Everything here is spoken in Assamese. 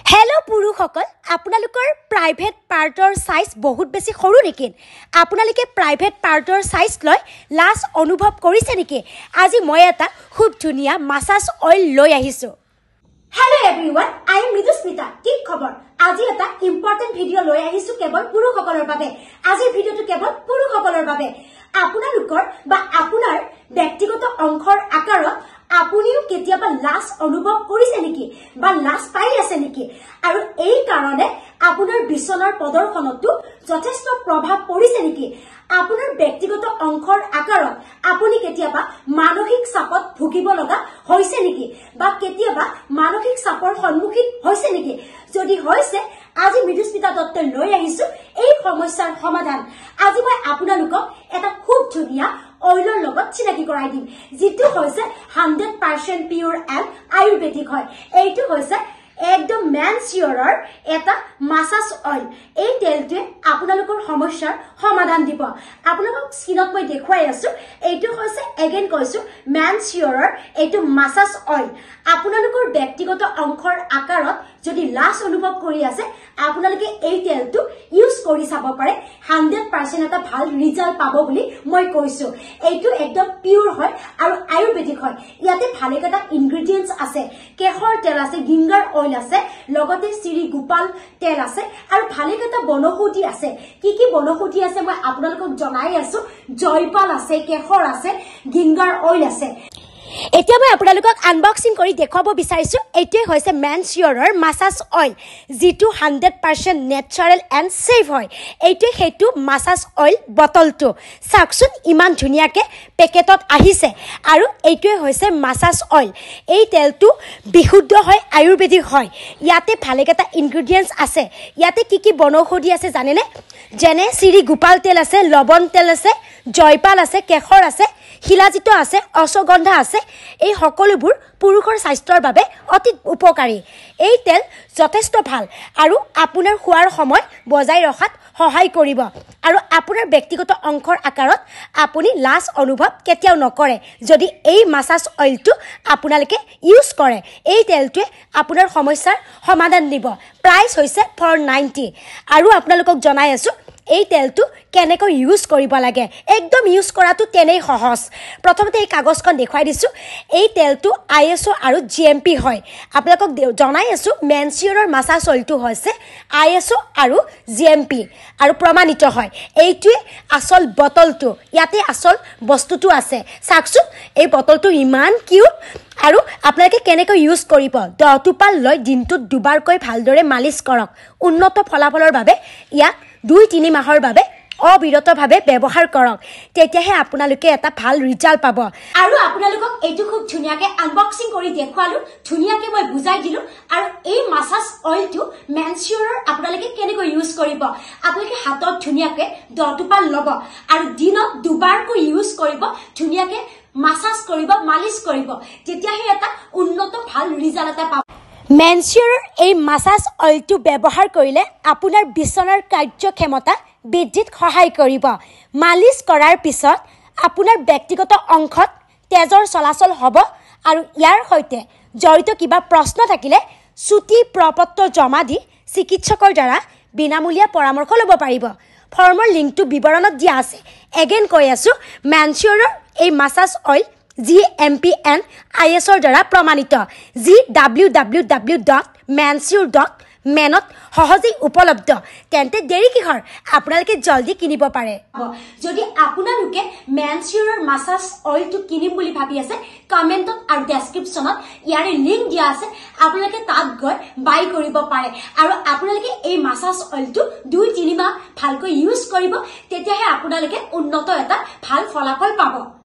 हेलो पुरुषসকল আপোনালোকৰ প্ৰাইভেট পাৰ্টৰ সাইজ বহুত বেছি সৰু নেকি আপোনালোকে প্ৰাইভেট পাৰ্টৰ সাইজ লৈ লাজ অনুভৱ কৰিছে নেকি আজি মই এটা খুব ধুনিয়া মাসাজ অইল লৈ আহিছো hello everyone I am Mridusmita কি খবৰ আজি এটা ইম্পৰ্টেন্ট ভিডিও লৈ আহিছো কেৱল পুৰুষসকলৰ বাবে আজি ভিডিওটো কেৱল পুৰুষসকলৰ বাবে আপোনালোকৰ বা আপোনাৰ ব্যক্তিগত অংশৰ আকাৰত আপুনিও কেতিয়াবা লাজ অনুভৱ কৰিছে নেকি বা লাজ পাই আছে নেকি আৰু এই কাৰণে আপোনাৰ বিছনাৰ প্ৰদৰ্শনটো যথেষ্ট প্ৰভাৱ পৰিছে নেকি আপোনাৰ ব্যক্তিগত অংশৰ আকাৰত আপুনি কেতিয়াবা মানসিক চাপত ভুগিব লগা হৈছে নেকি বা কেতিয়াবা মানসিক চাপৰ সন্মুখীন হৈছে নেকি যদি হৈছে আজি মৃদুস্মিতা দত্ত লৈ আহিছো এই সমস্যাৰ সমাধান আজি মই আপোনালোকক এটা খুব ধুনিয়া অইলৰ লগত চিনাকি কৰাই দিম যেটো হৈছে 100% পিওৰ এণ্ড আয়ুৰ্বেদিক হয় এইটো হৈছে একদম মেনচিয়ৰৰ এটা মাসাজ অইল এই তেলটো আপোনালোকৰ সমস্যাৰ সমাধান দিব আপোনালোক স্কিনত মই দেখুৱাই আছো এইটো হৈছে এগেইন কৈছো মেনচিয়ৰৰ এইটো মাসাজ অইল আপোনালোকৰ ব্যক্তিগত অংশৰ আকাৰত যদি লাজ অনুভৱ কৰি আছে আপোনালোকে এই তেলটো ইউজ কৰি চাব পাৰে 100% এটা ভাল ৰিজাল্ট পাব বুলি মই কৈছো এইটো একদম পিওৰ হয় আৰু আয়ুৰ্বেদিক হয় ইয়াতে ভালেকেটা ইনগ্ৰেডিয়েন্টস আছে কেহৰ তেল আছে গিংগাৰ অইল আছে লগতে শ্ৰী গোপাল তেল আছে আৰু ভালেকেটা বনৌষধি আছে কি বনৌষধি আছে মই আপোনালোকক জনাই আছো জয়পাল আছে কেহৰ আছে গিংগাৰ অইল আছে এতিয়া মই আপোনালোকক আনবক্সিং কৰি দেখাব বিচাৰিছো এইটোৱে হৈছে মেনচিয়ৰৰ মাসাজ অইল যেটো 100% নেচাৰেল এণ্ড সেফ হয় এইটোৱে হেতু মাসাজ অইল বটলটো সাকচুন ইমান ধুনিয়াকে পেকেটত আহিছে আৰু এইটোৱে হৈছে মাসাজ অইল এই তেলটো বিশুদ্ধ হয় আয়ুৰ্বেদিক হয় ইয়াতে ভালেকেটা ইনগ্ৰেডিয়েন্টস আছে ইয়াতে কি বনৌষধি আছে জানেনে যেনে শ্ৰী গোপাল তেল আছে লবণ তেল আছে জয়পাল আছে কেশৰ আছে শিলাজিত আছে অশ্বগন্ধা আছে এই সকলোবোৰ পুৰুষৰ স্বাস্থ্যৰ বাবে অতি উপকাৰী এই তেল যথেষ্ট ভাল আৰু আপোনাৰ খোৱাৰ সময় বজাই ৰখাত সহায় কৰিব আৰু আপোনাৰ ব্যক্তিগত অংশৰ আকাৰত আপুনি লাজ অনুভৱ কেতিয়াও নকৰে যদি এই মাসাজ অইলটো আপোনালোকে ইউজ কৰে এই তেলটোৱে আপোনাৰ সমস্যাৰ সমাধান দিব প্ৰাইস হৈছে 490 আৰু আপোনালোকক জনাই আছো এই তেলটো কেনেকৈ ইউজ কৰিব লাগে একদম ইউজ কৰাটো তেনে সহজ প্ৰথমতে এই কাগজখন দেখুৱাই দিছো এই তেলটো আইএসও আৰু জিএমপি হয় আপোনালোকক জনাই আছো মেনচিয়ৰৰ মাসাজ অইলটো হৈছে আইএসও আৰু জিএমপি আৰু প্ৰমাণিত হয় এইটোৱে আসল বটলটো ইয়াতে আসল বস্তুটো আছে চাকচোন এই বটলটো ইমান কিউট আৰু আপোনালোকে কেনেকৈ ইউজ কৰিব 10 টোপাল লৈ দিনটোত দুবাৰকৈ ভালদৰে মালিশ কৰক উন্নত ফলাফলৰ বাবে ইয়াক 2-3 মাহৰ বাবে অবিৰতভাৱে ব্যৱহাৰ কৰক তেতিয়াহে আপোনালোকে এটা ভাল ৰিজাল্ট পাব আৰু আপোনালোকক এইটো খুব ধুনিয়াকে আনবক্সিং কৰি দেখুৱালো ধুনিয়াকে মই বুজাই দিলো আৰু এই মাসাজ অইলটো মেনচিয়ৰৰ আপোনালোকে কেনেকৈ ইউজ কৰিব আপোনালোকে হাতত ধুনিয়াকে 10 টোপাল লব আৰু দিনত দুবাৰকৈ ইউজ কৰিব ধুনিয়াকে মাসাজ কৰিব মালিশ কৰিব তেতিয়াহে এটা উন্নত ভাল ৰিজাল্ট এটা পাব মেনচিয়ৰৰ এই মাসাজ অইলটো ব্যৱহাৰ কৰিলে আপোনাৰ বিছনাৰ কাৰ্যক্ষমতা বৃদ্ধিত সহায় কৰিব মালিশ কৰাৰ পিছত আপোনাৰ ব্যক্তিগত অংশত তেজৰ চলাচল হ'ব আৰু ইয়াৰ সৈতে জড়িত কিবা প্ৰশ্ন থাকিলে ছুটি প্ৰপত্ৰ জমা দি চিকিৎসকৰ দ্বাৰা বিনামূলীয়া পৰামৰ্শ ল'ব পাৰিব ফৰ্মৰ লিংকটো বিৱৰণত দিয়া আছে এগেইন কৈ আছো মেনচিয়ৰৰ এই মাসাজ অইল GMPN ISOৰ দ্বাৰা প্ৰমাণিত www.mansure.man সহজেই উপলব্ধ তেন্তে দেৰি কিহৰ আপোনালোকে জলদি কিনিব পাৰে যদি আপোনালোকে মেনচিয়ৰৰ মাসাজ অইলটো কিনিম বুলি ভাবি আছে কমেন্টত আৰু ডেসক্ৰিপচনত ইয়াৰে লিংক দিয়া আছে আপোনালোকে তাত গৈ বাই কৰিব পাৰে আৰু আপোনালোকে এই মাসাজ অইলটো 2-3 মাহ ভালকৈ ইউজ কৰিব তেতিয়াহে আপোনালোকে উন্নত এটা ভাল ফলাফল পাব